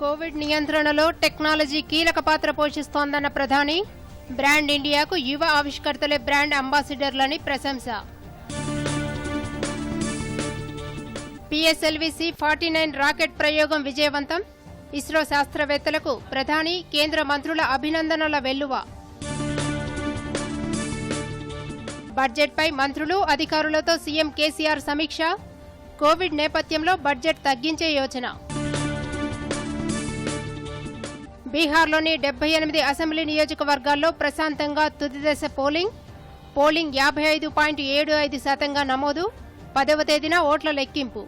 Covid నియంత్రణలో technology కీలక పాత్ర పోషిస్తోందన్న ప్రధాని, బ్రాండ్ ఇండియాకు యువ ఆవిష్కర్తలే బ్రాండ్ అంబాసిడర్లని ప్రశంస. PSLV C-49 రాకెట్ ప్రయోగం విజయవంతం. ఇస్రో శాస్త్రవేత్తలకు ప్రధాని, కేంద్ర మంత్రుల అభినందనల వెల్లువ. బడ్జెట్పై మంత్రులు, అధికారులతో సీఎం కేసీఆర్ సమీక్ష. కోవిడ్ నేపథ్యంలో బడ్జెట్ తగ్గించే యోచన. బీహార్లోని 78 అసెంబ్లీ నియోజకవర్గాల్లో ప్రశాంతంగా తుదిదశ పోలింగ్ 55.75% నమోదు. 10వ తేదీన ఓట్ల లెక్కింపు.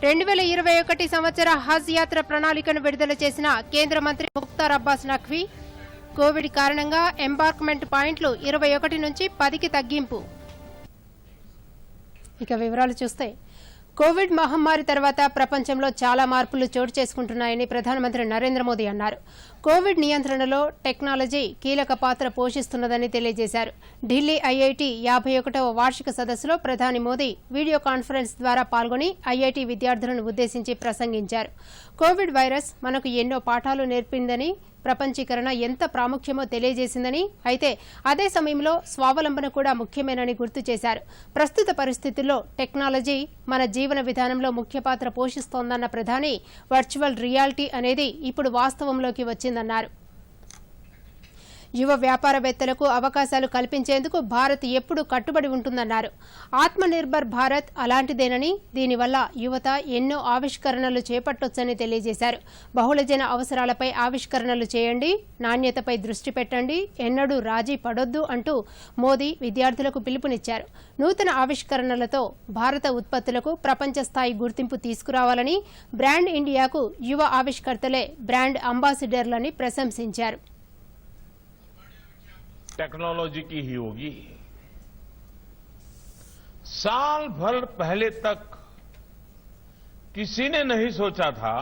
2021 సంవత్సర హజ్ యాత్ర ప్రణాళికను విడుదల చేసిన కేంద్ర మంత్రి ముఖ్తార్ అబ్బాస్ నఖ్వీ, కోవిడ్ కారణంగా ఎంబార్క్మెంట్ పాయింట్లు 21 నుంచి 10కి తగ్గింపు. ఇక వివరాలు చూస్తే, కోవిడ్ మహమ్మారి తర్వాత ప్రపంచంలో చాలా మార్పులు చోటు చేసుకుంటున్నాయని ప్రధానమంత్రి నరేంద్ర మోదీ అన్నారు. కోవిడ్ నియంత్రణలో టెక్నాలజీ కీలక పాత్ర పోషిస్తున్నదని తెలియజేశారు. ఢిల్లీ ఐఐటి 51వ వార్షిక సదస్సులో ప్రధాని మోదీ వీడియో కాన్ఫరెన్స్ ద్వారా పాల్గొని ఐఐటి విద్యార్థులను ఉద్దేశించి ప్రసంగించారు. కోవిడ్ వైరస్ మనకు ఎన్నో పాఠాలు నేర్పిందని, ప్రపంచీకరణ ఎంత ప్రాముఖ్యమో తెలియజేసిందని, అయితే అదే సమయంలో స్వావలంబన కూడా ముఖ్యమేనని గుర్తు చేశారు. ప్రస్తుత పరిస్థితుల్లో టెక్నాలజీ మన జీవన విధానంలో ముఖ్య పాత్ర పోషిస్తోందన్న ప్రధాని, వర్చువల్ రియాలిటీ అనేది ఇప్పుడు వాస్తవంలోకి వచ్చిందన్నారు. యువ వ్యాపారవేత్తలకు అవకాశాలు కల్పించేందుకు భారత్ ఎప్పుడూ కట్టుబడి ఉంటుందన్నారు. ఆత్మనిర్భర్ భారత్ అలాంటిదేనని, దీనివల్ల యువత ఎన్నో ఆవిష్కరణలు చేపట్టొచ్చని తెలియజేశారు. బహుళజన అవసరాలపై ఆవిష్కరణలు చేయండి, నాణ్యతపై దృష్టి పెట్టండి, ఎన్నడూ రాజీ పడొద్దు అంటూ మోదీ విద్యార్థులకు పిలుపునిచ్చారు. నూతన ఆవిష్కరణలతో భారత ఉత్పత్తులకు ప్రపంచ స్థాయి గుర్తింపు తీసుకురావాలని, బ్రాండ్ ఇండియాకు యువ ఆవిష్కర్తలే బ్రాండ్ అంబాసిడర్లని ప్రశంసించారు. टेक्नोलॉजी की ही होगी। साल भर पहले तक किसी ने नहीं सोचा था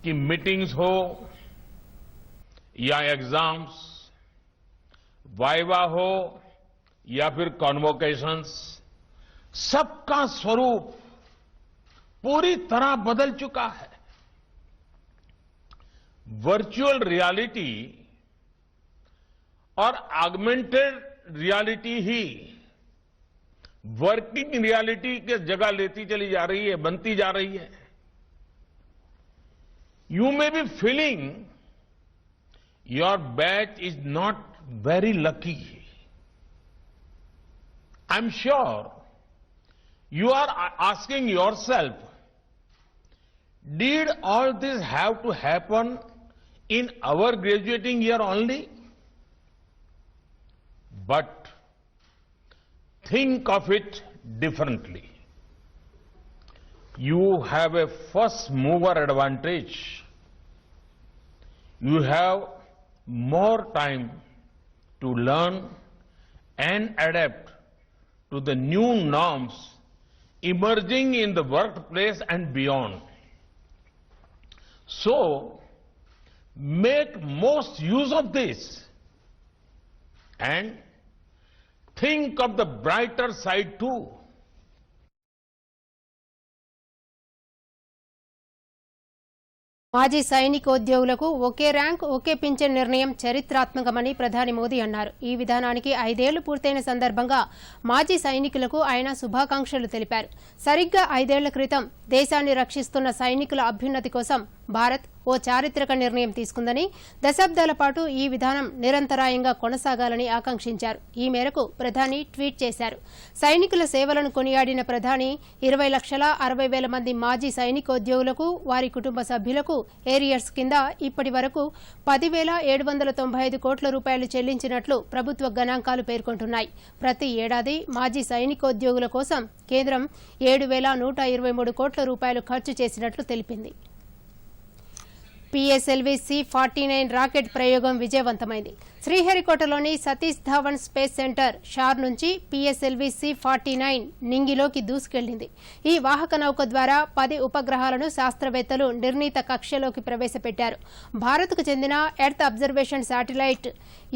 कि मीटिंग्स हो या एग्जाम्स, वाइवा हो या फिर कॉन्वोकेशंस, सबका स्वरूप पूरी तरह बदल चुका है। वर्चुअल रियलिटी और ऑगमेंटेड रियलिटी ही वर्किंग रियलिटी की जगह लेती चली जा रही है, बनती जा रही है। You may be feeling your batch is not very lucky. I am sure you are asking yourself, did all this have to happen in our graduating year only? But think of it differently. You have a first mover advantage. You have more time to learn and adapt to the new norms emerging in the workplace and beyond. So, make most use of this and think of the brighter side too. మాజీ సైనికోద్యోగులకు ఒకే rank, ఒకే pension నిర్ణయం చరిత్రాత్మకమని ప్రధాని మోదీ అన్నారు. ఈ విధానానికి 5 ఏళ్లు పూర్తయిన సందర్భంగా మాజీ సైనికులకు ఆయన శుభాకాంక్షలు తెలిపారు. సరిగ్గా 5 ఏళ్ల క్రితం దేశాన్ని రక్షిస్తున్న సైనికుల అభ్యున్నతి కోసం భారత్ ఓ చారిత్రక నిర్ణయం తీసుకుందని, దశాబ్దాల పాటు ఈ విధానం నిరంతరాయంగా కొనసాగాలని ఆకాంక్షించారు. ఈ మేరకు ప్రధాని ట్వీట్ చేశారు. సైనికుల సేవలను కొనియాడిన ప్రధాని 20,60,000 మంది మాజీ సైనికోద్యోగులకు, వారి కుటుంబ సభ్యులకు ఏరియర్స్ కింద ఇప్పటి వరకు 10,795 కోట్ల రూపాయలు చెల్లించినట్లు ప్రభుత్వ గణాంకాలు పేర్కొంటున్నాయి. ప్రతి ఏడాది మాజీ సైనికోద్యోగుల కోసం కేంద్రం 7,123 కోట్ల రూపాయలు ఖర్చు చేసినట్లు తెలిపింది. PSLV C-49 రాకెట్ ప్రయోగం విజయవంతమైంది. శ్రీహరికోటలోని సతీష్ ధావన్ స్పేస్ సెంటర్ షార్ నుంచి PSLV C-49 నింగిలోకి దూసుకెళ్లింది. ఈ వాహక నౌక ద్వారా 10 ఉపగ్రహాలను శాస్త్రవేత్తలు నిర్ణీత కక్షలోకి ప్రవేశపెట్టారు. భారత్కు చెందిన ఎర్త్ అబ్జర్వేషన్ శాటిలైట్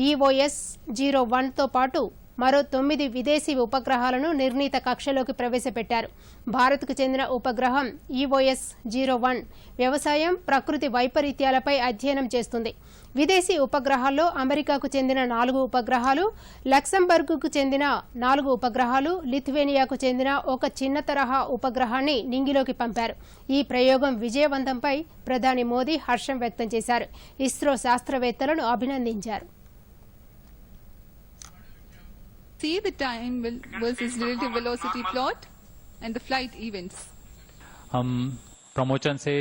EOS-01తో పాటు మరో 9 విదేశీ ఉపగ్రహాలను నిర్ణీత కక్షలోకి ప్రవేశపెట్టారు. భారత్కు చెందిన ఉపగ్రహం EOS-01 వ్యవసాయం, ప్రకృతి వైపరీత్యాలపై అధ్యయనం చేస్తుంది. విదేశీ ఉపగ్రహాల్లో అమెరికాకు చెందిన 4 ఉపగ్రహాలు, లక్సెంబర్గ్కు చెందిన 4 ఉపగ్రహాలు, లిథువేనియాకు చెందిన ఒక చిన్న తరహా ఉపగ్రహాన్ని నింగిలోకి పంపారు. ఈ ప్రయోగం విజయవంతంపై ప్రధాని మోదీ హర్షం వ్యక్తం చేశారు. ఇస్రో శాస్త్రవేత్తలను అభినందించారు. See the time versus relative velocity plot and the flight events. हम प्रमोचन से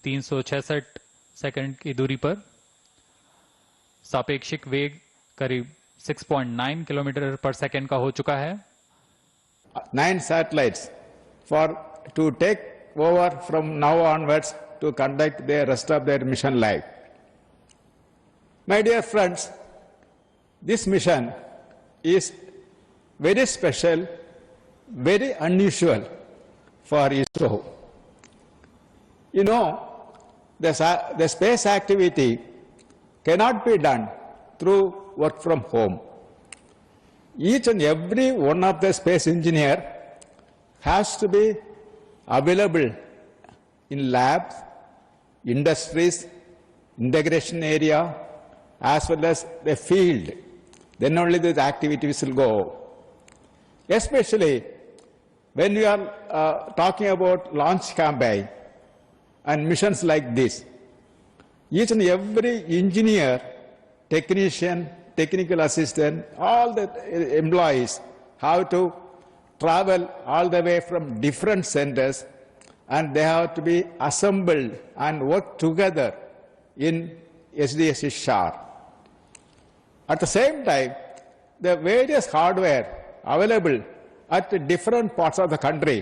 366 सेकंड की दूरी पर सापेक्षिक वेग करीब 6.9 किलोमीटर पर सेकंड का हो चुका है. 9 satellites to take over from now onwards to conduct the rest of their mission life. My dear friends, this mission is very special, very unusual for ISRO. You know, the space activity cannot be done through work from home. Each and every one of the space engineer has to be available in labs, industries, integration area, as well as the field. Then only the activities will go. Especially when we are talking about launch campaign and missions like this, each and every engineer, technician, technical assistant, all the employees have to travel all the way from different centers, and they have to be assembled and work together in SDSC SHAR. At the same time, the various hardware available at different parts of the country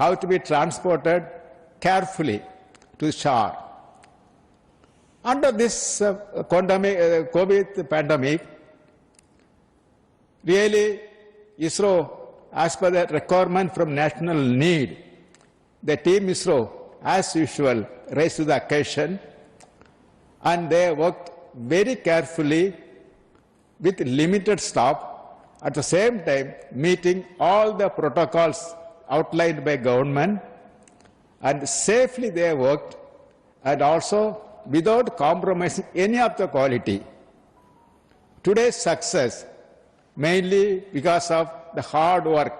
have to be transported carefully to SHAR. Under this COVID pandemic, really ISRO, as per the requirement from national need, the team ISRO, as usual, raised to the occasion, and they worked very carefully with limited staff, at the same time meeting all the protocols outlined by government, and safely they worked, and also without compromising any of the quality. Today's success mainly because of the hard work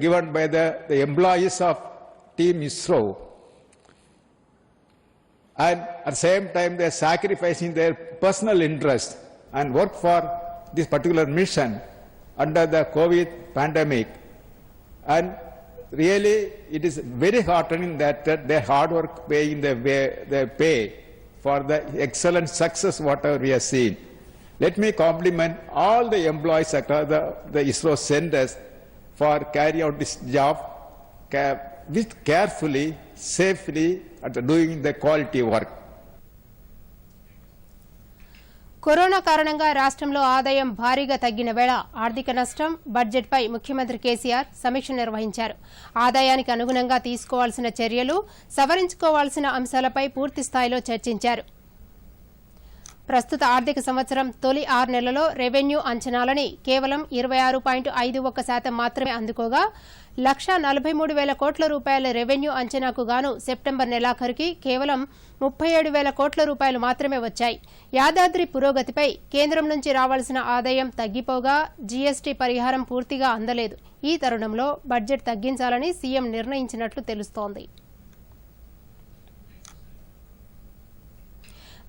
given by the employees of Team ISRO, and at the same time they are sacrificing their personal interest and work for this particular mission under the COVID pandemic. And really it is very heartening that their hard work paying the pay for the excellent success whatever we have seen. Let me compliment all the employees across the ISRO centers for carrying out this job with carefully, safely, and doing the quality work. Corona కారణంగా రాష్ట్రంలో ఆదాయం భారీగా తగ్గిన వేళ ఆర్థిక నష్టం, బడ్జెట్పై ముఖ్యమంత్రి కేసీఆర్ సమీక్ష నిర్వహించారు. ఆదాయానికి అనుగుణంగా తీసుకోవాల్సిన చర్యలు, సవరించుకోవాల్సిన అంశాలపై పూర్తి స్థాయిలో చర్చించారు. ప్రస్తుత ఆర్థిక సంవత్సరం తొలి 6 నెలల్లో రెవెన్యూ అంచనాలని కేవలం 26.51% మాత్రమే అందుకోగా 1,43,000 కోట్ల రూపాయల రెవెన్యూ అంచనాకు గాను సెప్టెంబర్ నెలాఖరుకి కేవలం 37,000 కోట్ల రూపాయలు మాత్రమే వచ్చాయి. యాదాద్రి పురోగతిపై కేంద్రం నుంచి రావాల్సిన ఆదాయం తగ్గిపోగా జీఎస్టీ పరిహారం పూర్తిగా అందలేదు. ఈ తరుణంలో బడ్జెట్ తగ్గించాలని సీఎం నిర్ణయించినట్లు తెలుస్తోంది.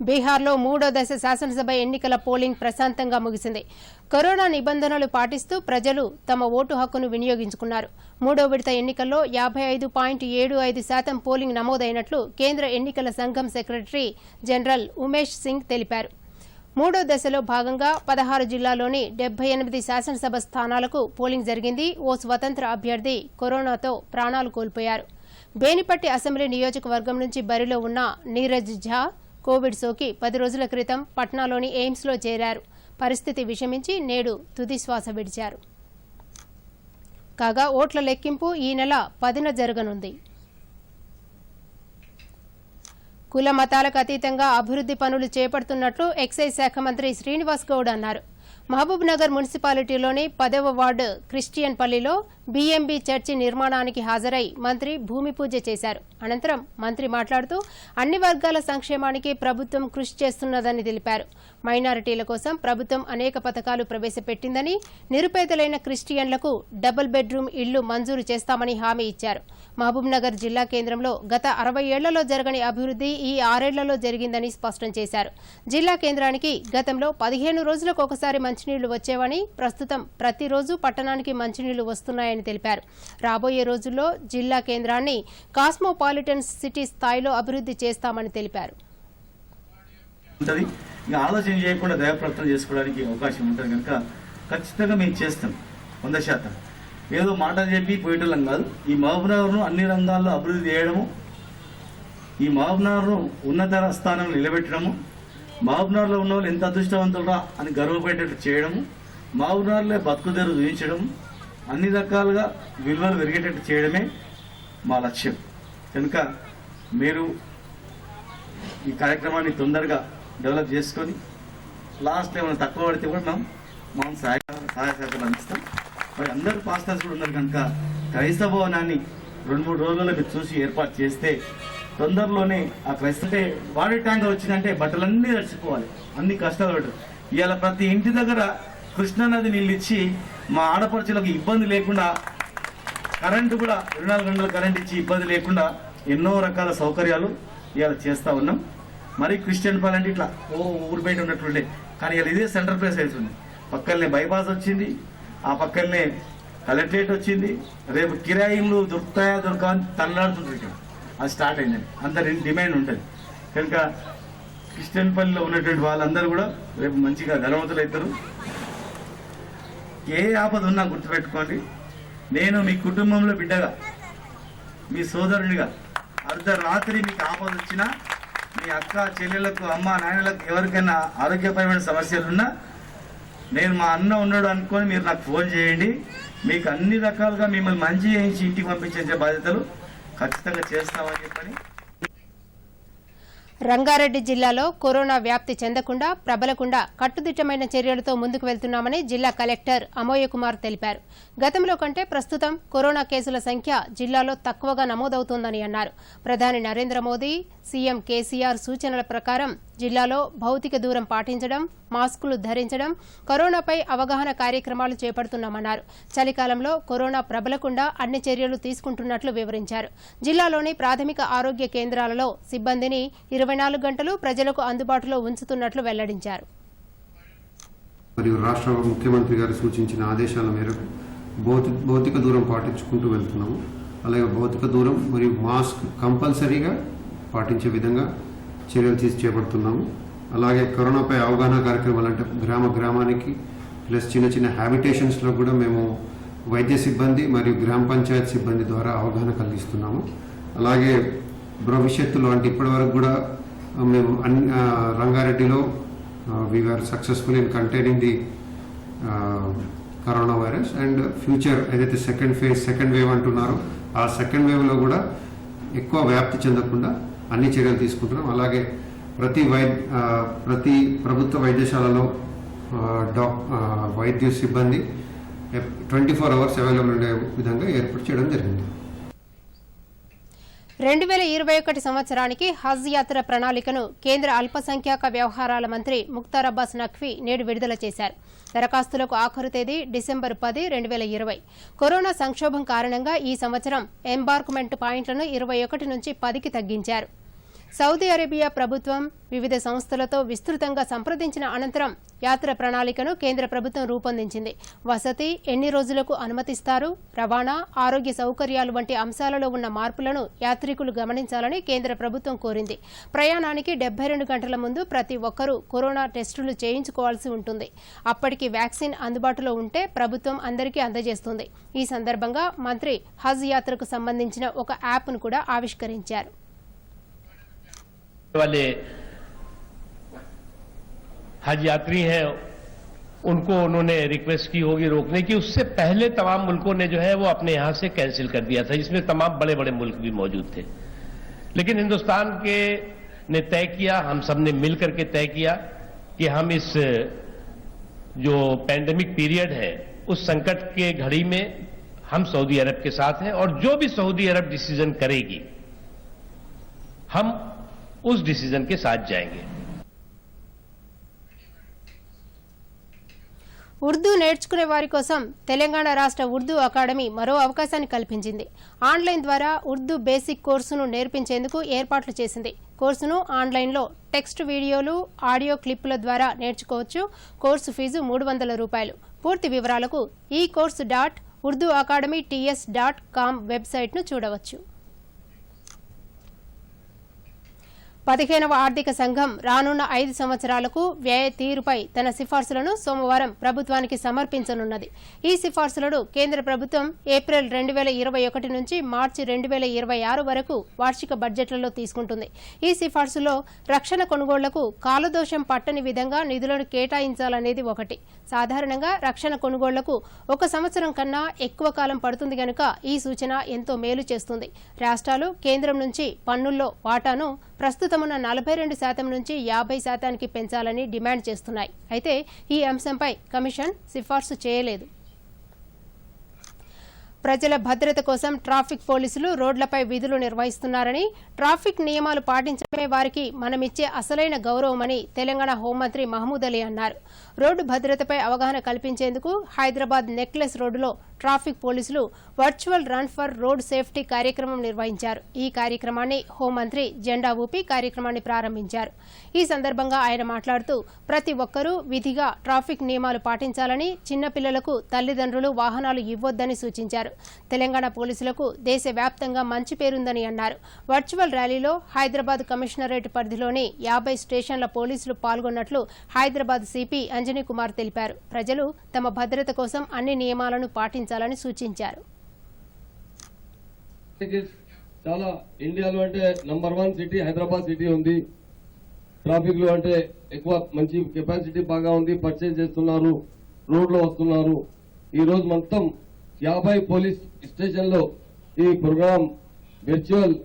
బీహార్లో 3వ దశ శాసనసభ ఎన్నికల పోలింగ్ ప్రశాంతంగా ముగిసింది. కరోనా నిబంధనలు పాటిస్తూ ప్రజలు తమ ఓటు హక్కును వినియోగించుకున్నారు. 3వ విడత ఎన్నికల్లో 55.75% పోలింగ్ నమోదైనట్లు కేంద్ర ఎన్నికల సంఘం సెక్రటరీ జనరల్ ఉమేష్ సింగ్ తెలిపారు. 3వ దశలో భాగంగా 16 జిల్లాల్లోని 78 శాసనసభ స్థానాలకు పోలింగ్ జరిగింది. ఓ స్వతంత్ర అభ్యర్థి కరోనాతో ప్రాణాలు కోల్పోయారు. బేనిపట్టి అసెంబ్లీ నియోజకవర్గం నుంచి బరిలో ఉన్న నీరజ్ ఝా కోవిడ్ సోకి 10 రోజుల క్రితం పట్నాలోని ఎయిమ్స్లో చేరారు. పరిస్థితి విషమించి నేడు తుదిశ్వాస విడిచారు. కాగా ఓట్ల లెక్కింపు ఈ నెల 10న జరగనుంది. కుల మతాలకు అతీతంగా అభివృద్ధి పనులు చేపడుతున్నట్లు ఎక్సైజ్ శాఖ మంత్రి శ్రీనివాస్ గౌడ్ అన్నారు. మహబూబ్ నగర్ మున్సిపాలిటీలోని 10వ వార్డు క్రిస్టియన్ పల్లిలో బీఎంబీ చర్చి నిర్మాణానికి హాజరై మంత్రి భూమి పూజ చేశారు. అనంతరం మంత్రి మాట్లాడుతూ అన్ని వర్గాల సంక్షేమానికి ప్రభుత్వం కృషి చేస్తున్నదని తెలిపారు. మైనారిటీల కోసం ప్రభుత్వం అనేక పథకాలు ప్రవేశపెట్టిందని, నిరుపేదలైన క్రిస్టియన్లకు డబుల్ బెడ్రూమ్ ఇళ్లు మంజూరు చేస్తామని హామీ ఇచ్చారు. మహబూబ్ నగర్ జిల్లా కేంద్రంలో గత 60 ఏళ్లలో జరగని అభివృద్ధి ఈ 6 ఏళ్లలో జరిగిందని స్పష్టం చేశారు. జిల్లా కేంద్రానికి గతంలో 15 రోజులకు ఒకసారి మంచినీళ్లు వచ్చేవని, ప్రస్తుతం ప్రతిరోజు పట్టణానికి మంచినీళ్లు వస్తున్నాయని తెలిపారు. రాబోయే రోజుల్లో జిల్లా కేంద్రాన్ని కాస్మోపాలిటన్ సిటీ స్థాయిలో అభివృద్ధి చేస్తామని తెలిపారు. ఆలోచన చేయకుండా దయాప్రార్థన చేసుకోవడానికి అవకాశం ఉంటుంది కనుక ఖచ్చితంగా మేము చేస్తాం 100%. ఏదో మాటలు చెప్పి పోయేటోళ్ళం కాదు. ఈ మహబూబ్నగర్ను అన్ని రంగాల్లో అభివృద్ధి చేయడము, ఈ మహబూబ్నగర్ను ఉన్నత స్థానంలో నిలబెట్టడము, మహబూబ్నగర్లో ఉన్న వాళ్ళు ఎంత అదృష్టవంతులరా అని గర్వపడేటట్టు చేయడము, మహబూబ్నగర్లో బతుకుదెరు చూపించడం, అన్ని రకాలుగా విలువలు పెరిగేటట్టు చేయడమే మా లక్ష్యం. కనుక మీరు ఈ కార్యక్రమాన్ని తొందరగా డెవలప్ చేసుకొని లాస్ట్ ఏమైనా తక్కువ పడితే కూడా మనం సహాయ సహకారాలు అందిస్తాం. మరి అందరూ పాస్టర్స్ కూడా ఉన్నారు కనుక క్రైస్తవ భవనాన్ని 2-3 రోజుల్లో మీరు చూసి ఏర్పాటు చేస్తే తొందరలోనే ఆ క్రైస్తవ వాటర్ ట్యాంకర్ వచ్చిందంటే బట్టలన్నీ తడిచిపోవాలి, అన్ని కష్టాలు పడరు. ఇవాళ ప్రతి ఇంటి దగ్గర కృష్ణానది నీళ్ళు ఇచ్చి మా ఆడపడుచులకు ఇబ్బంది లేకుండా, కరెంటు కూడా 24 గంటల కరెంట్ ఇచ్చి ఇబ్బంది లేకుండా ఎన్నో రకాల సౌకర్యాలు ఇవాళ చేస్తూ ఉన్నాం. మరి క్రిస్టియన్ పాలంటే ఇట్లా ఊరు బయట ఉన్నట్లుండే, కానీ ఇలా ఇదే సెంటర్ ప్లేస్ అవుతుంది. పక్కనే బైపాస్ వచ్చింది, ఆ పక్కనే కలెక్టరేట్ వచ్చింది. రేపు కిరాయిలు దొరుకుతాయా దొరకా అని తల్లాడుతుంటారు. ఇక్కడ అది స్టార్ట్ అయిందండి. అంత డిమాండ్ ఉంటుంది కనుక క్రిస్టియన్ పల్లిలో ఉన్నటువంటి వాళ్ళందరూ కూడా రేపు మంచిగా ధనవంతులు అవుతారు. ఏ ఆపద ఉన్నా గుర్తుపెట్టుకోండి, నేను మీ కుటుంబంలో బిడ్డగా, మీ సోదరునిగా, అర్ధరాత్రి మీకు ఆపద వచ్చినా, మీ అక్క చెల్లెలకు, అమ్మ నాయనలకు ఎవరికైనా ఆరోగ్యపరమైన సమస్యలున్నా నేను మా అన్న ఉన్నాడు అనుకొని మీరు నాకు ఫోన్ చేయండి. మీకు అన్ని రకాలుగా మిమ్మల్ని మంచి చేయించి ఇంటికి పంపించే బాధ్యతలు ఖచ్చితంగా చేస్తామని చెప్పని. రంగారెడ్డి జిల్లాలో కరోనా వ్యాప్తి చెందకుండా, ప్రబలకుండా కట్టుదిట్టమైన చర్యలతో ముందుకు వెళ్తున్నామని జిల్లా కలెక్టర్ అమోయ కుమార్ తెలిపారు. గతంలో కంటే ప్రస్తుతం కరోనా కేసుల సంఖ్య జిల్లాలో తక్కువగా నమోదవుతోందని అన్నారు. ప్రధాని నరేంద్ర మోదీ, సీఎం కేసీఆర్ సూచనల ప్రకారం జిల్లాలో భౌతిక దూరం పాటించడం, మాస్కులు ధరించడం, కరోనాపై అవగాహన కార్యక్రమాలు చేపడుతున్నామన్నారు. చలికాలంలో కరోనా ప్రబలకుండా అన్ని చర్యలు తీసుకుంటున్నట్లు వివరించారు. జిల్లాలోని ప్రాథమిక ఆరోగ్య కేంద్రాలలో సిబ్బందిని 24 గంటలు ప్రజలకు అందుబాటులో ఉంచుతున్నట్లు వెల్లడించారు. మరియు రాష్ట్ర ముఖ్యమంత్రి గారు సూచించిన ఆదేశాల మేరకు భౌతిక దూరం పాటించుకుంటూ వెళ్తున్నాము. అలాగే భౌతిక దూరం మరియు మాస్క్ కంపల్సరీగా పాటించే విధంగా చర్యలు చేపడుతున్నాము. అలాగే కరోనాపై అవగాహన కార్యక్రమాలు అంటే గ్రామానికి ప్లస్ చిన్న హ్యాబిటేషన్స్లో కూడా మేము వైద్య సిబ్బంది మరియు గ్రామ పంచాయత్ సిబ్బంది ద్వారా అవగాహన కలిగిస్తున్నాము. అలాగే భవిష్యత్తులో అంటే ఇప్పటి వరకు కూడా మేము రంగారెడ్డిలో we're successful in containing the corona virus and future ఏదైతే సెకండ్ వేవ్ అంటున్నారో ఆ సెకండ్ వేవ్లో కూడా ఎక్కువ వ్యాప్తి చెందకుండా అన్ని చర్యలు తీసుకుంటున్నాం. అలాగే ప్రతి ప్రభుత్వ వైద్యశాలలో వైద్య సిబ్బంది 24 అవర్స్ అవైలబుల్ ఉండే విధంగా ఏర్పాటు చేయడం జరిగింది. 2021 సంవత్సరానికి హజ్ యాత్ర ప్రణాళికను కేంద్ర అల్పసంఖ్యాక వ్యవహారాల మంత్రి ముఖ్తార్ అబ్బాస్ నఖ్వీ నేడు విడుదల చేశారు. దరఖాస్తులకు ఆఖరు తేదీ డిసెంబర్ 10, 2020. కరోనా సంక్షోభం కారణంగా ఈ సంవత్సరం ఎంబార్క్మెంట్ పాయింట్లను 21 నుంచి 10కి తగ్గించారు. సౌదీ అరేబియా ప్రభుత్వం వివిధ సంస్థలతో విస్తృతంగా సంప్రదించిన అనంతరం యాత్ర ప్రణాళికను కేంద్ర ప్రభుత్వం రూపొందించింది. వసతి, ఎన్ని రోజులకు అనుమతిస్తారు, రవాణా, ఆరోగ్య సౌకర్యాలు వంటి అంశాలలో ఉన్న మార్పులను యాత్రికులు గమనించాలని కేంద్ర ప్రభుత్వం కోరింది. ప్రయాణానికి 72 గంటల ముందు ప్రతి ఒక్కరూ కరోనా టెస్టులు చేయించుకోవాల్సి ఉంటుంది. అప్పటికి వ్యాక్సిన్ అందుబాటులో ఉంటే ప్రభుత్వం అందరికీ అందజేస్తుంది. ఈ సందర్భంగా మంత్రి హజ్ యాత్రకు సంబంధించిన ఒక యాప్ను కూడా ఆవిష్కరించారు. वाले हज यात्री हैं उनको उन्होंने रिक्वेस्ट की होगी रोकने की, उससे पहले तमाम मुल्कों ने जो है वो अपने यहां से कैंसिल कर दिया था, जिसमें तमाम बड़े बड़े मुल्क भी मौजूद थे. लेकिन हिंदुस्तान के ने तय किया, हम सब ने मिल करके तय किया कि हम इस जो पैंडेमिक पीरियड है उस संकट के घड़ी में हम सऊदी अरब के साथ हैं और जो भी सऊदी अरब डिसीजन करेगी हम उस डिसीजन के साथ जाएंगे। ఉర్దూ నేర్చుకునే వారి కోసం తెలంగాణ రాష్ట్ర ఉర్దూ అకాడమీ మరో అవకాశాన్ని కల్పించింది. ఆన్లైన్ ద్వారా ఉర్దూ బేసిక్ కోర్సును నేర్పించేందుకు ఏర్పాట్లు చేసింది. కోర్సును ఆన్లైన్లో టెక్స్ట్ వీడియోలు, ఆడియో క్లిప్పుల ద్వారా నేర్చుకోవచ్చు. Course fees ₹300. పూర్తి వివరాలకు ecourse.urduacademyts.com వెబ్సైట్ను చూడవచ్చు. 15వ ఆర్థిక సంఘం రానున్న 5 సంవత్సరాలకు వ్యయ తీరుపై తన సిఫార్సులను సోమవారం ప్రభుత్వానికి సమర్పించనున్నది. ఈ సిఫార్సులను కేంద్ర ప్రభుత్వం ఏప్రిల్ 2021 నుంచి మార్చి 2026 వరకు వార్షిక బడ్జెట్లలో తీసుకుంటుంది. ఈ సిఫార్సులో రక్షణ కొనుగోళ్లకు కాలదోషం పట్టని విధంగా నిధులను కేటాయించాలనేది ఒకటి. సాధారణంగా రక్షణ కొనుగోళ్లకు 1 సంవత్సరం కన్నా ఎక్కువ కాలం పడుతుంది గనుక ఈ సూచన ఎంతో మేలు చేస్తుంది. రాష్ట్రాలు కేంద్రం నుంచి పన్నుల్లో వాటాను ప్రస్తుతమున్న 42% నుంచి 50%కి పెంచాలని డిమాండ్ చేస్తున్నాయి. అయితే ఈ అంశంపై కమిషన్ సిఫార్సు చేయలేదు. ప్రజల భద్రత కోసం ట్రాఫిక్ పోలీసులు రోడ్లపై విధులు నిర్వహిస్తున్నారని, ట్రాఫిక్ నియమాలు పాటించడమే వారికి మనమిచ్చే అసలైన గౌరవమని తెలంగాణ హోంమంత్రి మహమూద్ అలీ అన్నారు. రోడ్డు భద్రతపై అవగాహన కల్పించేందుకు హైదరాబాద్ నెక్లెస్ రోడ్డులో ట్రాఫిక్ పోలీసులు virtual run for road safety కార్యక్రమం నిర్వహించారు. ఈ కార్యక్రమాన్ని హోంమంత్రి జెండా ఊపి కార్యక్రమాన్ని ప్రారంభించారు. ఈ సందర్భంగా ఆయన మాట్లాడుతూ ప్రతి ఒక్కరూ విధిగా ట్రాఫిక్ నియమాలు పాటించాలని, చిన్నపిల్లలకు తల్లిదండ్రులు వాహనాలు ఇవ్వొద్దని సూచించారు. తెలంగాణ పోలీసులకు దేశవ్యాప్తంగా మంచి పేరుందని అన్నారు. వర్చువల్ ర్యాలీలో హైదరాబాద్ కమిషనరేట్ పరిధిలోని 50 స్టేషన్ల పోలీసులు పాల్గొన్నట్లు హైదరాబాద్ సిపి అంజనీ కుమార్ తెలిపారు. ప్రజలు తమ భద్రత కోసం అన్ని నియమాలను పాటించాలని సూచించారు. చాలా ఇండియాలో అంటే నంబర్ 1 సిటీ హైదరాబాద్ సిటీ ఉంది. ట్రాఫిక్ లో అంటే ఎక్కువ మంచి కెపాసిటీ బాగా ఉంది. పర్చేజ్ చేస్తున్నారు, రోడ్లో వస్తున్నారు. ఈ రోజు మొత్తం 50 పోలీస్ స్టేషన్ లో ఈ programme virtual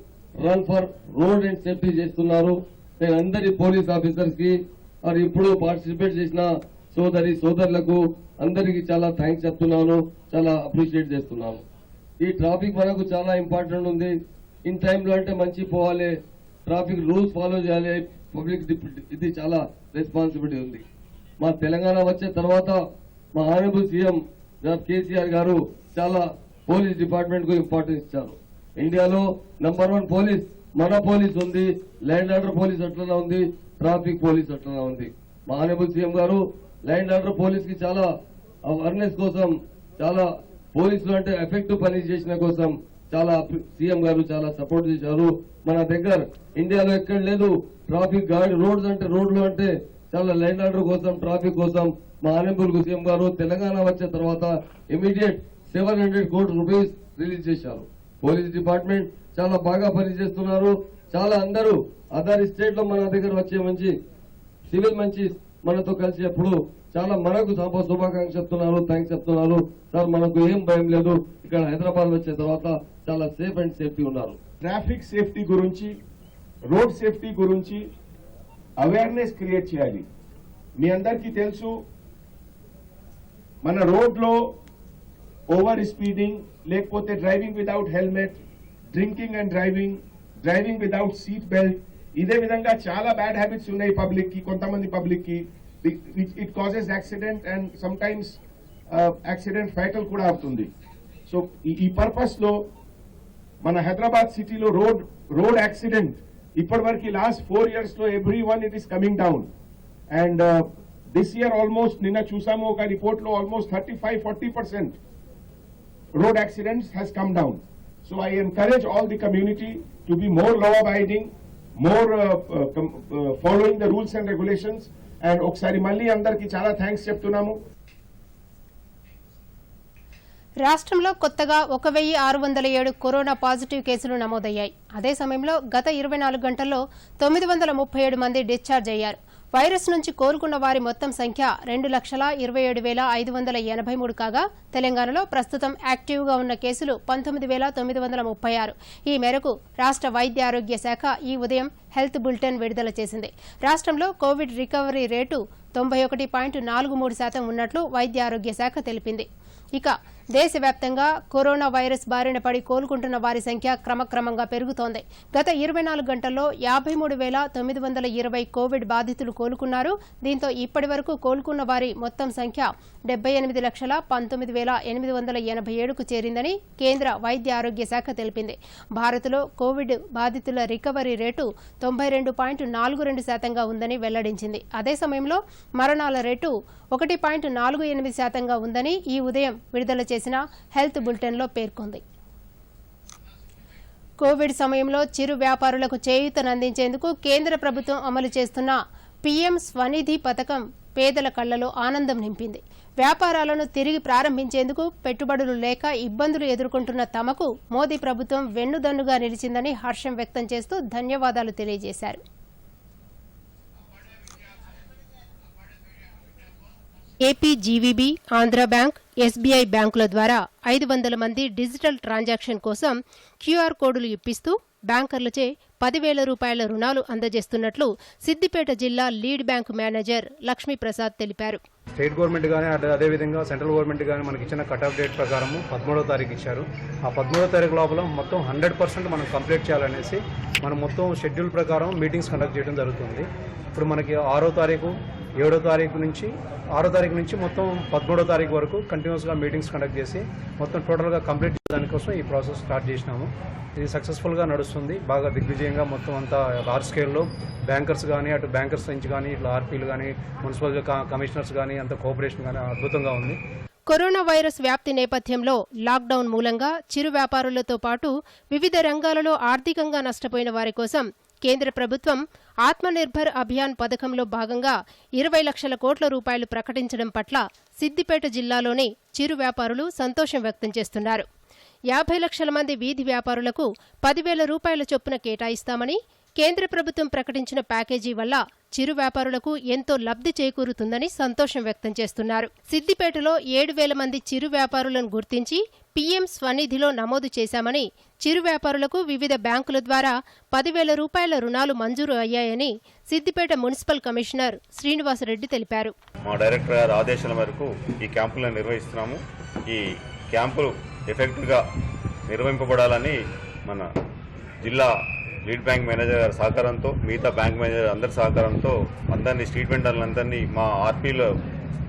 run for road and safety చేస్తున్నారు. నేను అందరి పోలీస్ ఆఫీసర్స్ కి ఇప్పుడు పార్టిసిపేట్ చేసిన సోదరులకు అందరికీ చాలా థ్యాంక్స్ చెప్తున్నాను. చాలా అప్రిషియేట్ చేస్తున్నాను. ఈ ట్రాఫిక్ మనకు చాలా ఇంపార్టెంట్ ఉంది. ఇన్ టైంలో అంటే మంచి పోవాలి, ట్రాఫిక్ రూల్స్ ఫాలో చేయాలి. పబ్లిక్ ఇది చాలా రెస్పాన్సిబిలిటీ ఉంది. మా తెలంగాణ వచ్చే తర్వాత మా ఆనరబుల్ సీఎం కేసీఆర్ గారు చాలా పోలీస్ డిపార్ట్మెంట్ కు ఇంపార్టెన్స్ ఇచ్చారు. ఇండియాలో నంబర్ 1 పోలీస్ మన పోలీస్ ఉంది. ల్యాండ్ ఆర్డర్ పోలీస్ అట్లనే ఉంది, ట్రాఫిక్ పోలీస్ అట్లనే ఉంది. మా ఆనరబుల్ సీఎం గారు ల్యాండ్ ఆర్డర్ పోలీస్ కి చాలా అవేర్నెస్ కోసం, చాలా పోలీసులు అంటే ఎఫెక్టివ్ పని చేసిన కోసం చాలా సీఎం గారు చాలా సపోర్ట్ చేశారు. మన దగ్గర ఇండియాలో ఎక్కడ లేదు ట్రాఫిక్ గార్డ్. రోడ్స్ అంటే రోడ్లు అంటే చాలా ల్యాండ్ ఆర్డర్ కోసం, ట్రాఫిక్ కోసం మా ఆనరబుల్ సీఎం గారు తెలంగాణ వచ్చే తర్వాత ఇమీడియట్ 700 కోట్ల రూపీస్ రిలీజ్ చేశారు. పోలీస్ డిపార్ట్మెంట్ చాలా బాగా పనిచేస్తున్నారు. చాలా అందరూ అదర్ స్టేట్ లో మన దగ్గర వచ్చే మంచి సివిల్ మంచి మనతో కలిసి ఎప్పుడు చాలా మనకు శుభాకాంక్షలు చెప్తున్నారు, థ్యాంక్స్ చెప్తున్నారు. సార్ మనకు ఏం భయం లేదు, ఇక్కడ హైదరాబాద్ వచ్చే తర్వాత చాలా సేఫ్ అండ్ సేఫ్టీ ఉన్నారు. ట్రాఫిక్ సేఫ్టీ గురించి, రోడ్ సేఫ్టీ గురించి అవేర్నెస్ క్రియేట్ చేయాలి. మీ అందరికీ తెలుసు మన రోడ్లో ఓవర్ స్పీడింగ్, లేకపోతే driving without helmet, drinking and driving without seat belt, ఇదే విధంగా చాలా బ్యాడ్ హ్యాబిట్స్ ఉన్నాయి పబ్లిక్ కి, కొంతమంది పబ్లిక్ కి. It causes accident and sometimes accident fatal కూడా అవుతుంది. సో ఈ పర్పస్ లో మన హైదరాబాద్ సిటీలో రోడ్ యాక్సిడెంట్ ఇప్పటి వరకు లాస్ట్ 4 years లో every one it is coming down. And this year almost నిన్న చూసాము ఒక రిపోర్ట్ లో almost 35-40% road accidents has come down. So I encourage all the community to be more law abiding, more following the rules and regulations. And oksari malli andarki chala thanks cheptunnamu. రాష్ట్రంలో కొత్తగా 1607 corona positive కేసులు నమోదయ్యాయి. అదే సమయంలో గత 24 గంటల్లో 937 మంది discharge అయ్యారు. వైరస్ నుంచి కోలుకున్న వారి మొత్తం సంఖ్య 2,27,583 కాగా తెలంగాణలో ప్రస్తుతం యాక్టివ్గా ఉన్న కేసులు 19,936. ఈ మేరకు రాష్ట్ర వైద్య ఆరోగ్య శాఖ ఈ ఉదయం హెల్త్ బులెటిన్ విడుదల చేసింది. రాష్ట్రంలో కోవిడ్ రికవరీ రేటు 91.43% ఉన్నట్లు వైద్య ఆరోగ్య శాఖ తెలిపింది. ఇక దేశవ్యాప్తంగా కరోనా వైరస్ బారిన పడి కోలుకుంటున్న వారి సంఖ్య క్రమక్రమంగా పెరుగుతోంది. గత 24 గంటల్లో 53,920 కోవిడ్ బాధితులు కోలుకున్నారు. దీంతో ఇప్పటి వరకు కోలుకున్న వారి మొత్తం సంఖ్య 78,19,887కు చేరిందని కేంద్ర వైద్య ఆరోగ్య శాఖ తెలిపింది. భారత్లో కోవిడ్ బాధితుల రికవరీ రేటు 92.42%గా ఉందని వెల్లడించింది. అదే సమయంలో మరణాల రేటు 1.48%గా ఉందని ఈ ఉదయం విడుదల చేసిన హెల్త్ బులెటిన్లో పేర్కొంది. కోవిడ్ సమయంలో చిరు వ్యాపారులకు చేయూతనందించేందుకు కేంద్ర ప్రభుత్వం అమలు చేస్తున్న పీఎం స్వనిధి పథకం పేదల కళ్లలో ఆనందం నింపింది. వ్యాపారాలను తిరిగి ప్రారంభించేందుకు పెట్టుబడులు లేక ఇబ్బందులు ఎదుర్కొంటున్న తమకు మోదీ ప్రభుత్వం వెన్నుదన్నుగా నిలిచిందని హర్షం వ్యక్తం చేస్తూ ధన్యవాదాలు తెలియజేశారు. ఏపీజీవీబీ, ఆంధ్ర బ్యాంక్, ఎస్బీఐ బ్యాంకుల ద్వారా 500 మంది డిజిటల్ ట్రాన్సాక్షన్ కోసం క్యూఆర్ కోడులు ఇప్పిస్తూ బ్యాంకర్లచే 10,000 రూపాయల రుణాలు అందజేస్తున్నట్లు సిద్దిపేట జిల్లా లీడ్ బ్యాంక్ మేనేజర్ లక్ష్మీప్రసాద్ తెలిపారు. స్టేట్ గవర్నమెంట్ కానీ అదేవిధంగా సెంట్రల్ గవర్నమెంట్ కానీ మనకి ఇచ్చిన కట్ ఆఫ్ డేట్ ప్రకారం 13వ తారీఖు ఇచ్చారు. ఆ 13వ తారీఖు లోపల మొత్తం 100% మనం కంప్లీట్ చేయాలనేసి మనం మొత్తం షెడ్యూల్ ప్రకారం మీటింగ్స్ కండక్ట్ చేయడం జరుగుతుంది. ఇప్పుడు మనకి 6వ తారీఖు 7వ తారీఖు నుంచి 6వ తారీఖు నుంచి మొత్తం 13వ తారీఖు వరకు కంటిన్యూస్గా మీటింగ్స్ కండక్ట్ చేసి మొత్తం టోటల్గా కంప్లీట్ చేయడానికోసం ఈ ప్రాసెస్ స్టార్ట్ చేసినాము. ఇది సక్సెస్ఫుల్గా నడుస్తుంది. బాగా దిగ్విజయంగా మొత్తం అంతా లార్జ్ స్కేల్లో బ్యాంకర్స్ కానీ అటు బ్యాంకర్స్ నుంచి కానీ ఇట్లా ఆర్పీలు కానీ మున్సిపల్ కమిషనర్స్ కానీ అంత కోఆపరేషన్ కానీ అద్భుతంగా ఉంది. కరోనా వైరస్ వ్యాప్తి నేపథ్యంలో లాక్డౌన్ మూలంగా చిరు వ్యాపారులతో పాటు వివిధ రంగాలలో ఆర్థికంగా నష్టపోయిన వారి కోసం కేంద్ర ప్రభుత్వం ఆత్మనిర్భర్ అభియాన్ పథకంలో భాగంగా 20 లక్షల కోట్ల రూపాయలు ప్రకటించడం పట్ల సిద్దిపేట జిల్లాలోని చిరు వ్యాపారులు సంతోషం వ్యక్తం చేస్తున్నారు. 50 లక్షల మంది వీధి వ్యాపారులకు 10,000 రూపాయల చొప్పున కేటాయిస్తామని కేంద్ర ప్రభుత్వం ప్రకటించిన ప్యాకేజీ వల్ల చిరు వ్యాపారులకు ఎంతో లబ్ధి చేకూరుతుందని సంతోషం వ్యక్తం చేస్తున్నారు. సిద్దిపేటలో 7,000 మంది చిరు వ్యాపారులను గుర్తించి పీఎం స్వనిధిలో నమోదు చేశామని, చిరు వ్యాపారులకు వివిధ బ్యాంకుల ద్వారా 10,000 రూపాయల రుణాలు మంజూరు అయ్యాయని సిద్దిపేట మున్సిపల్ కమిషనర్ శ్రీనివాసరెడ్డి తెలిపారు. మా డైరెక్టర్ గారి ఆదేశాల మేరకు ఈ క్యాంపులను నిర్వహిస్తున్నాము. ఈ క్యాంపులు ఎఫెక్టివ్గా నిర్వహింపబడాలని మన జిల్లా లీడ్ బ్యాంక్ మేనేజర్ గారి సహకారంతో, మిగతా బ్యాంక్ మేనేజర్ అందరి సహకారంతో అందరినీ స్ట్రీట్ వెండర్లందరినీ మా ఆర్పీలో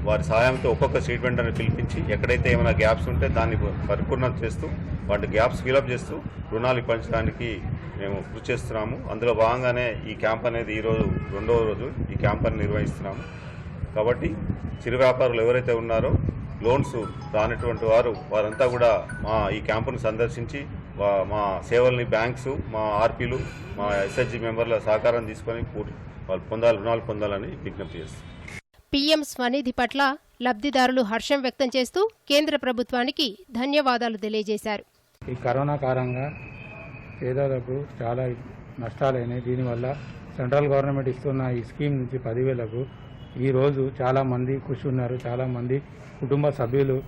వారి సహాయంతో ఒక్కొక్క స్ట్రీట్ వెండర్ని పిలిపించి ఎక్కడైతే ఏమైనా గ్యాప్స్ ఉంటే దాన్ని పరిపూర్ణత చేస్తూ వాటి గ్యాప్స్ ఫిలప్ చేస్తూ రుణాలు ఇప్పించడానికి మేము కృషి చేస్తున్నాము. అందులో భాగంగానే ఈ క్యాంప్ అనేది ఈరోజు 2వ రోజు ఈ క్యాంప్ నిర్వహిస్తున్నాము. కాబట్టి చిరు వ్యాపారులు ఎవరైతే ఉన్నారో లోన్స్ రానటువంటి వారంతా కూడా మా ఈ క్యాంపును సందర్శించి మా సేవల్ని బ్యాంక్స్, మా ఆర్పీలు, మా ఎస్హెచ్జి మెంబర్ల సహకారం తీసుకొని వాళ్ళు రుణాలు పొందాలని విజ్ఞప్తి చేస్తారు. పీఎం స్వనిధి పట్ల లబ్ధిదారులు హర్షం వ్యక్తం చేస్తూ కేంద్ర ప్రభుత్వానికి ధన్యవాదాలు తెలియజేశారు. ఈ కరోనా కారణంగా పేదలకు చాలా నష్టాలైనాయి. దీనివల్ల సెంట్రల్ గవర్నమెంట్ ఇస్తున్న ఈ స్కీమ్ నుంచి 10,000కు ఈరోజు చాలామంది ఖుషి ఉన్నారు. చాలామంది కుటుంబ సభ్యులు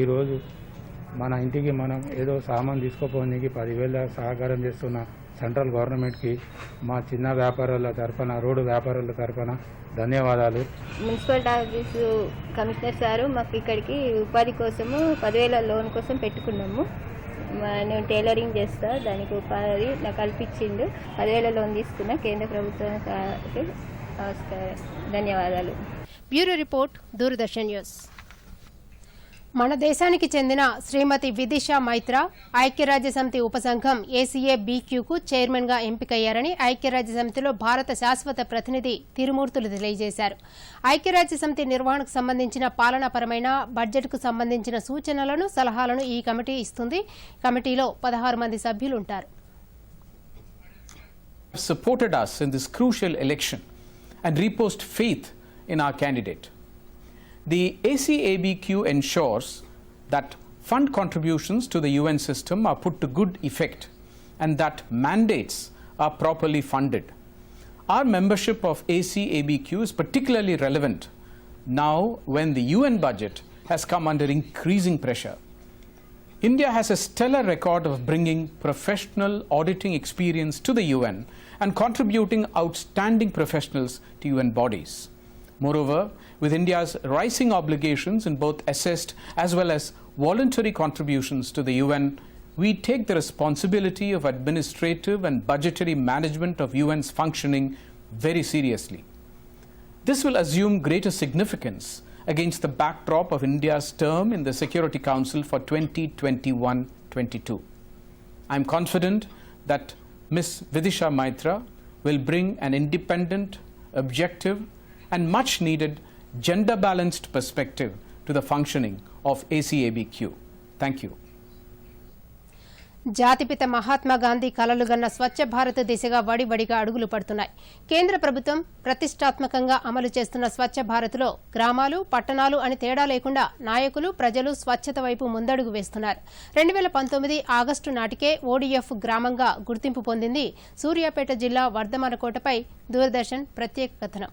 ఈరోజు మన ఇంటికి మనం ఏదో సామాన్ తీసుకోపోనికి 10,000 సహకారం చేస్తున్న సెంట్రల్ గవర్నమెంట్కి మా చిన్న వ్యాపారుల తరఫున, రోడ్డు వ్యాపారుల తరఫున ధన్యవాదాలు. మున్సిపల్ ఆఫీసు కమిషనర్ సారు మాకు ఇక్కడికి ఉపాధి కోసము 10,000 లోన్ కోసం పెట్టుకున్నాము. నేను టైలరింగ్ చేస్తా, దానికి ఉపాధి నాకు కల్పించిండు. 10,000 లోన్ తీసుకున్నా. కేంద్ర ప్రభుత్వానికి ధన్యవాదాలు. Bureau report, Doordarshan news. మన దేశానికి చెందిన శ్రీమతి విదిషా మైత్రా ఐక్యరాజ్యసమితి ఉపసంఘం ACABQకు చైర్మన్గా ఎంపికయ్యారని ఐక్యరాజ్యసమితిలో భారత శాశ్వత ప్రతినిధి తిరుమూర్తులు తెలియజేశారు. ఐక్యరాజ్యసమితి నిర్వహణకు సంబంధించిన పాలనాపరమైన బడ్జెట్కు సంబంధించిన సూచనలను, సలహాలను ఈ కమిటీ ఇస్తుంది. కమిటీలో 16 మంది సభ్యులుంటారు. Supported us in this crucial election and reposed faith in our candidate. The ACABQ ensures that fund contributions to the UN system are put to good effect and that mandates are properly funded. our membership of ACABQ is particularly relevant now when the UN budget has come under increasing pressure. India has a stellar record of bringing professional auditing experience to the UN and contributing outstanding professionals to UN bodies. Moreover, with India's rising obligations in both assessed as well as voluntary contributions to the UN, we take the responsibility of administrative and budgetary management of UN's functioning very seriously. This will assume greater significance against the backdrop of India's term in the Security Council for 2021-22. I am confident that Ms. Vidisha Maitra will bring an independent, objective, and much needed gender-balanced perspective to the functioning of ACABQ. Thank you. జాతిపిత మహాత్మా గాంధీ కలలుగన్న స్వచ్ఛ భారత్ దిశగా వడివడిగా అడుగులు పడుతున్నాయి. కేంద్ర ప్రభుత్వం ప్రతిష్టాత్మకంగా అమలు చేస్తున్న స్వచ్ఛ భారత్లో గ్రామాలు, పట్టణాలు అని తేడా లేకుండా నాయకులు, ప్రజలు స్వచ్ఛత వైపు ముందడుగు వేస్తున్నారు. 2019 ఆగస్టు నాటికే ఓడీఎఫ్ గ్రామంగా గుర్తింపు పొందింది. సూర్యాపేట జిల్లా వర్ధమానకోటపై దూరదర్శన్ ప్రత్యేక కథనం.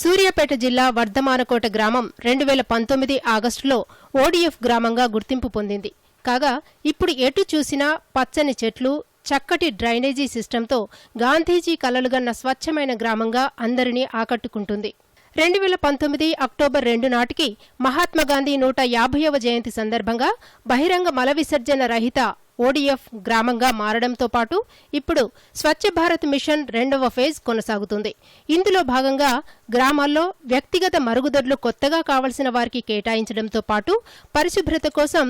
సూర్యాపేట జిల్లా వర్ధమానకోట గ్రామం 2019 ఆగస్టులో ఓడీఎఫ్ గ్రామంగా గుర్తింపు పొందింది. కాగా ఇప్పుడు ఎటు చూసినా పచ్చని చెట్లు, చక్కటి డ్రైనేజీ సిస్టంతో గాంధీజీ కలలుగన్న స్వచ్ఛమైన గ్రామంగా అందరినీ ఆకట్టుకుంటుంది. 2019 అక్టోబర్ 2 నాటికి మహాత్మాగాంధీ 150వ జయంతి సందర్భంగా బహిరంగ మల విసర్జన రహిత ఓడీఎఫ్ గ్రామంగా మారడంతో పాటు ఇప్పుడు స్వచ్ఛ భారత్ మిషన్ 2వ ఫేజ్ కొనసాగుతుంది. ఇందులో భాగంగా గ్రామాల్లో వ్యక్తిగత మరుగుదొడ్లు కొత్తగా కావలసిన వారికి కేటాయించడంతో పాటు పరిశుభ్రత కోసం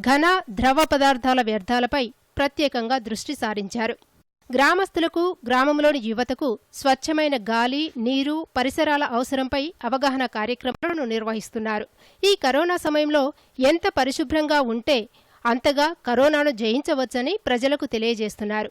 ఘన, ద్రవ పదార్థాల వ్యర్థాలపై ప్రత్యేకంగా దృష్టి సారించారు. గ్రామస్తులకు, గ్రామంలోని యువతకు స్వచ్ఛమైన గాలి, నీరు, పరిసరాల అవసరంపై అవగాహన కార్యక్రమాలను నిర్వహిస్తున్నారు. ఈ కరోనా సమయంలో ఎంత పరిశుభ్రంగా ఉంటే అంతగా కరోనాను జయించవచ్చని ప్రజలకు తెలియజేస్తున్నారు.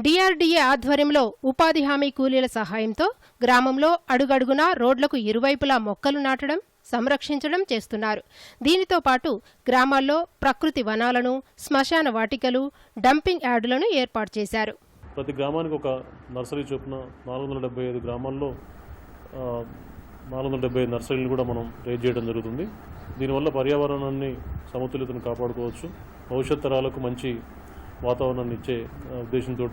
డిఆర్డీఏ ఆధ్వర్యంలో ఉపాధి హామీ కూలీల సహాయంతో గ్రామంలో అడుగడుగునా రోడ్లకు ఇరువైపులా మొక్కలు నాటడం, సంరక్షించడం చేస్తున్నారు. దీనితో పాటు గ్రామాల్లో ప్రకృతి వనాలను, శ్మశాన వాటికలు, డంపింగ్ యార్డులను ఏర్పాటు చేశారు. ప్రతి గ్రామానికి ఒక నర్సరీ చొప్పున 475 గ్రామాల్లో 475 నర్సరీలను కూడా మనం రేజ్ చేయడం జరుగుతుంది. దీనివల్ల పర్యావరణాన్ని సమతుల్యతను కాపాడుకోవచ్చు, భవిష్యత్ తరాలకు మంచి వాతావరణాన్ని ఇచ్చే ఉద్దేశంతో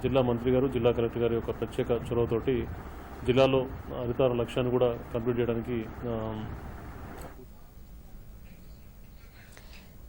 జిల్లా మంత్రి గారు, జిల్లా కలెక్టర్ గారి యొక్క ప్రత్యేక చొరవతోటి జిల్లాలో హరితార లక్ష్యాన్ని కూడా కంప్లీట్ చేయడానికి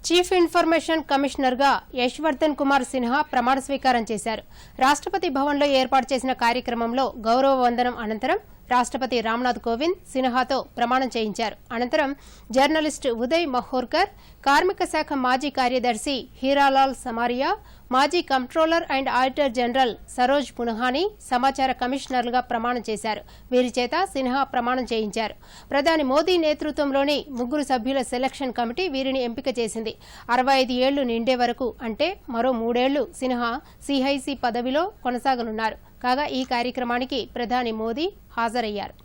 చీఫ్ ఇన్ఫర్మేషన్ కమిషనర్గా యశ్వర్ధన్ కుమార్ సిన్హా ప్రమాణ స్వీకారం చేశారు. రాష్ట్రపతి భవన్లో ఏర్పాటు చేసిన కార్యక్రమంలో గౌరవ వందనం అనంతరం రాష్ట్రపతి రామ్నాథ్ కోవింద్ సిన్హాతో ప్రమాణం చేయించారు. అనంతరం జర్నలిస్ట్ ఉదయ్ మహోర్కర్, కార్మిక శాఖ మాజీ కార్యదర్శి హీరాలాల్ సమారియా, మాజీ controller and auditor general Saroj Punhani సమాచార కమిషనర్లుగా ప్రమాణం చేశారు. వీరి చేత సిన్హా ప్రమాణం చేయించారు. ప్రధాని మోదీ నేతృత్వంలోని 3 సభ్యుల సెలక్షన్ కమిటీ వీరిని ఎంపిక చేసింది. 65 ఏళ్లు నిండే వరకు అంటే మరో 3 ఏళ్లు సిన్హా సిఐసి పదవిలో కొనసాగనున్నారు. కాగా ఈ కార్యక్రమానికి ప్రధాని మోదీ హాజరయ్యారు.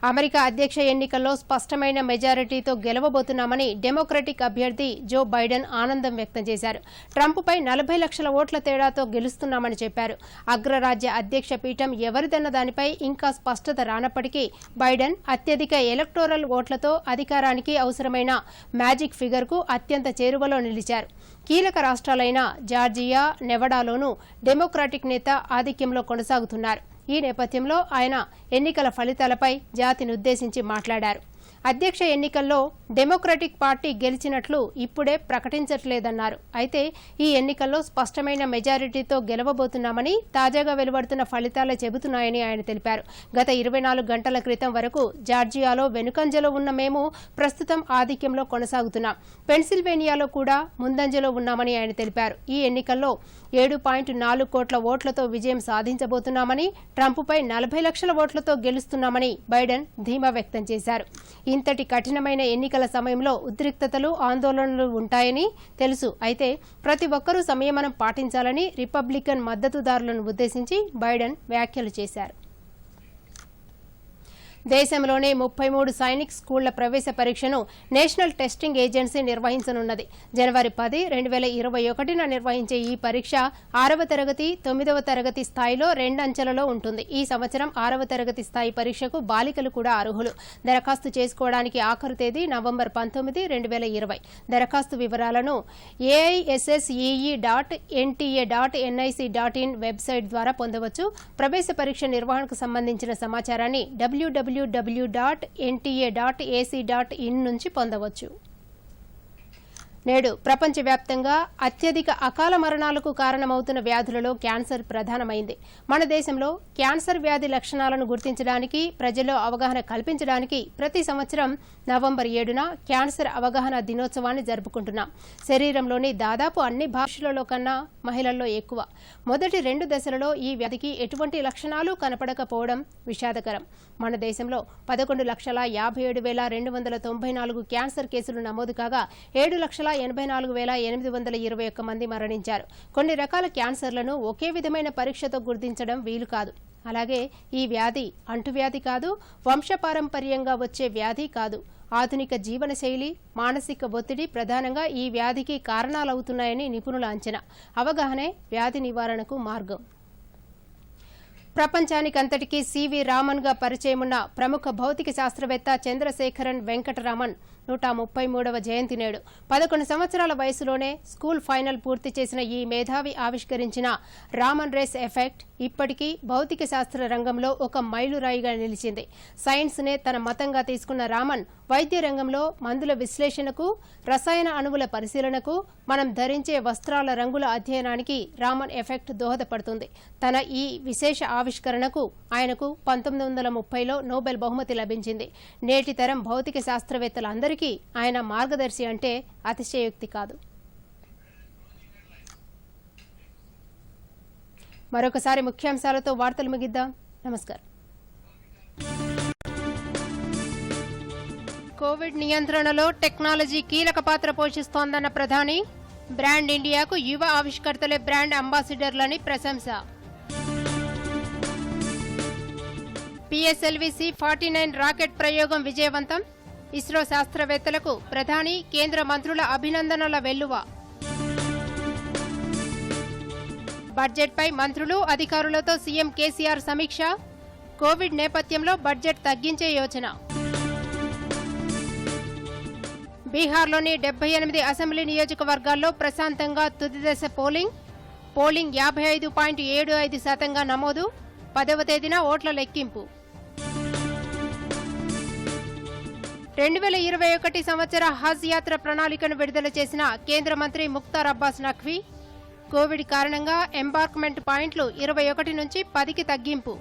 అమెరికా అధ్యక్ష ఎన్నికల్లో స్పష్టమైన మెజారిటీతో గెలవబోతున్నామని డెమోక్రటిక్ అభ్యర్థి జో బైడెన్ ఆనందం వ్యక్తం చేశారు. ట్రంప్పై 40 లక్షల ఓట్ల తేడాతో గెలుస్తున్నామని చెప్పారు. అగ్రరాజ్య అధ్యక్ష పీఠం ఎవరిదన్న దానిపై ఇంకా స్పష్టత రానప్పటికీ బైడెన్ అత్యధిక ఎలక్టోరల్ ఓట్లతో అధికారానికి అవసరమైన మ్యాజిక్ ఫిగర్కు అత్యంత చేరువలో నిలిచారు. కీలక రాష్ట్రాలైన జార్జియా, నెవడాలోనూ డెమోక్రాటిక్ నేత ఆధిక్యంలో కొనసాగుతున్నారు. ఈ నేపథ్యంలో ఆయన ఎన్నికల ఫలితాలపై జాతినుద్దేశించి మాట్లాడారు. అధ్యక్ష ఎన్నికల్లో డెమోక్రటిక్ పార్టీ గెలిచినట్లు ఇప్పుడే ప్రకటించట్లేదన్నారు. అయితే ఈ ఎన్నికల్లో స్పష్టమైన మెజారిటీతో గెలవబోతున్నామని తాజాగా వెలువడుతున్న ఫలితాలే చెబుతున్నాయని ఆయన తెలిపారు. గత 24 గంటల క్రితం వరకు జార్జియాలో వెనుకంజలో ఉన్న మేము ప్రస్తుతం ఆధిక్యంలో కొనసాగుతున్నాం. పెన్సిల్వేనియాలో కూడా ముందంజలో ఉన్నామని ఆయన తెలిపారు. ఈ ఎన్నికల్లో 7.4 కోట్ల ఓట్లతో విజయం సాధించబోతున్నామని, ట్రంప్పై 40 లక్షల ఓట్లతో గెలుస్తున్నామని బైడెన్ ధీమా వ్యక్తం చేశారు. ఇంతటి కఠినమైన ఎన్నికల సమయంలో ఉద్రిక్తతలు, ఆందోళనలు ఉంటాయని తెలుసు. అయితే ప్రతి ఒక్కరూ సంయమనం పాటించాలని రిపబ్లికన్ మద్దతుదారులను ఉద్దేశించి బైడెన్ వ్యాఖ్యలు చేశారు. దేశంలోనే 33 సైనిక్ స్కూళ్ల ప్రవేశ పరీక్షను నేషనల్ టెస్టింగ్ ఏజెన్సీ నిర్వహించనున్నది. జనవరి 10, 2021న నిర్వహించే ఈ పరీక్ష 6వ తరగతి, 9వ తరగతి స్థాయిలో 2 అంచెలలో ఉంటుంది. ఈ సంవత్సరం 6వ తరగతి స్థాయి పరీక్షకు బాలికలు కూడా అర్హులు. దరఖాస్తు చేసుకోవడానికి ఆఖరు తేదీ నవంబర్ 19, 2020. దరఖాస్తు వివరాలను aissee.nta.nic.in వెబ్సైట్ ద్వారా పొందవచ్చు. ప్రవేశ పరీక్ష నిర్వహణకు సంబంధించిన సమాచారాన్ని www.nta.ac.in నుంచి పొందవచ్చు. నేడు ప్రపంచవ్యాప్తంగా అత్యధిక అకాల మరణాలకు కారణమవుతున్న వ్యాధులలో క్యాన్సర్ ప్రధానమైంది. మన దేశంలో క్యాన్సర్ వ్యాధి లక్షణాలను గుర్తించడానికి, ప్రజల్లో అవగాహన కల్పించడానికి ప్రతి సంవత్సరం నవంబర్ 7న క్యాన్సర్ అవగాహన దినోత్సవాన్ని జరుపుకుంటున్నాం. శరీరంలోని దాదాపు అన్ని భాషలలో కన్నా మహిళల్లో ఎక్కువ. మొదటి 2 దశలలో ఈ వ్యాధికి ఎటువంటి లక్షణాలు కనపడకపోవడం విషాదకరం. మన దేశంలో 11,57,294 క్యాన్సర్ కేసులు నమోదు కాగా 7,84,821 మంది మరణించారు. కొన్ని రకాల క్యాన్సర్లను ఒకే విధమైన పరీక్షతో గుర్తించడం వీలు కాదు. అలాగే ఈ వ్యాధి అంటువ్యాధి కాదు, వంశపారంపర్యంగా వచ్చే వ్యాధి కాదు. ఆధునిక జీవనశైలి, మానసిక ఒత్తిడి ప్రధానంగా ఈ వ్యాధికి కారణాలవుతున్నాయని నిపుణుల అంచనా. అవగాహనే వ్యాధి నివారణకు మార్గం. ప్రపంచానికంతటికీ సివి రామన్గా పరిచయమున్న ప్రముఖ భౌతిక శాస్త్రవేత్త చంద్రశేఖరన్ వెంకటరామన్ 133వ జయంతి నేడు. 11 సంవత్సరాల వయసులోనే స్కూల్ ఫైనల్ పూర్తి చేసిన ఈ మేధావి ఆవిష్కరించిన రామన్ రేస్ ఎఫెక్ట్ ఇప్పటికీ భౌతిక శాస్త్ర రంగంలో ఒక మైలురాయిగా నిలిచింది. సైన్స్నే తన మతంగా తీసుకున్న రామన్ వైద్య రంగంలో మందుల విశ్లేషణకు, రసాయన అణువుల పరిశీలనకు, మనం ధరించే వస్త్రాల రంగుల అధ్యయనానికి రామన్ ఎఫెక్ట్ దోహదపడుతుంది. తన ఈ విశేష ఆవిష్కరణకు ఆయనకు 1930లో నోబెల్ బహుమతి లభించింది. నేటి తరం భౌతిక శాస్త్రవేత్తలందరికీ ఆయన మార్గదర్శి అంటే అతిశయోక్తి కాదు. మరొకసారి ముఖ్యాంశాలతో వార్తలు ముగిద్దాం. నమస్కారం. కోవిడ్ నియంత్రణలో టెక్నాలజీ కీలక పాత్ర పోషిస్తోందన్న ప్రధాని. బ్రాండ్ ఇండియాకు యువ ఆవిష్కర్తలే బ్రాండ్ అంబాసిడర్లని ప్రశంస. PSLV C-49 రాకెట్ ప్రయోగం విజయవంతం. ఇస్రో శాస్త్రవేత్తలకు ప్రధాని, కేంద్ర మంత్రుల అభినందనల వెల్లువ. బడ్జెట్పై మంత్రులు, అధికారులతో సీఎం కేసీఆర్ సమీక్ష. కోవిడ్ నేపథ్యంలో బడ్జెట్ తగ్గించే యోచన. బీహార్లోని 78 అసెంబ్లీ నియోజకవర్గాల్లో ప్రశాంతంగా తుది దశ పోలింగ్ 55.75% నమోదు. 10వ తేదీన ఓట్ల లెక్కింపు. 2021 సంవత్సర హజ్ యాత్ర ప్రణాళికను విడుదల చేసిన కేంద్ర మంత్రి ముఖ్తార్ అబ్బాస్ నఖ్వీ. కోవిడ్ కారణంగా ఎంబార్క్మెంట్ పాయింట్లు 21 నుంచి 10కి తగ్గింపు.